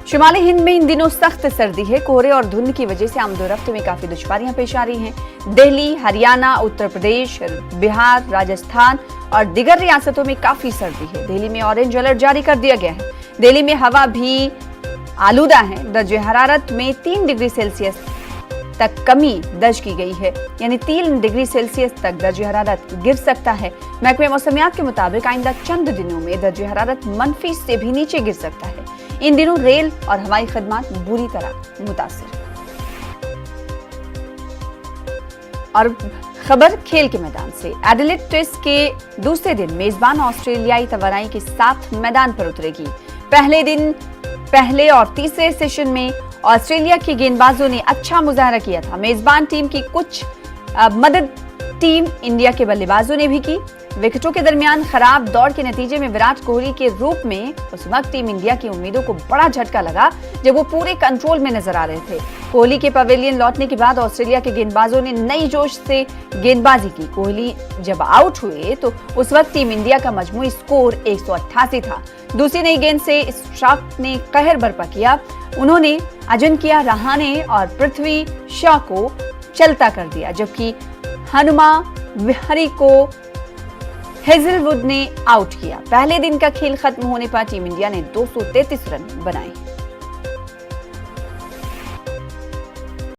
शुमाली हिंद में इन दिनों सख्त सर्दी है। कोहरे और धुंध की वजह से आमदोरफ्त में काफी दुश्वारियां पेश आ रही हैं। दिल्ली, हरियाणा, उत्तर प्रदेश, बिहार, राजस्थान और दीगर रियासतों में काफी सर्दी है। दिल्ली में ऑरेंज अलर्ट जारी कर दिया गया है। दिल्ली में हवा भी आलूदा है। दर्जे हरारत में 3 डिग्री सेल्सियस तक कमी दर्ज की गई है, यानी 3 डिग्री सेल्सियस तक दर्जे हरारत गिर सकता है। महकमे मौसमियात के मुताबिक आइंदा चंद दिनों में दर्जे हरारत मनफी से भी नीचे गिर सकता है। इन दिनों रेल और हवाई खदमात बुरी तरह मुतासिर। और खबर खेल के मैदान से। एडिलेड टेस्ट के दूसरे दिन मेजबान ऑस्ट्रेलियाई तवानाई के साथ मैदान पर उतरेगी। पहले दिन पहले और तीसरे सेशन में ऑस्ट्रेलिया की गेंदबाजों ने अच्छा मुजाहरा किया था। मेजबान टीम की कुछ मदद टीम इंडिया के बल्लेबाजों ने भी की। विकेटों के दरमियान खराब दौड़ के नतीजे में विराट कोहली के रूप में उस वक्त टीम इंडिया की उम्मीदों को बड़ा झटका लगा जब वो पूरे कंट्रोल में नजर आ रहे थे। कोहली के पवेलियन लौटने के बाद ऑस्ट्रेलिया के गेंदबाजों ने नई जोश से गेंदबाजी की। कोहली जब आउट हुए तो उस वक्त टीम इंडिया का मजमूई स्कोर 188 था। दूसरी नई गेंद से स्ट्राक ने कहर बर्पा किया। उन्होंने अजिंक्य रहाणे और पृथ्वी शॉ को चलता कर दिया, जबकि हनुमा विहारी को हेजलवुड ने आउट किया। पहले दिन का खेल खत्म होने पर टीम इंडिया ने 233 रन बनाए।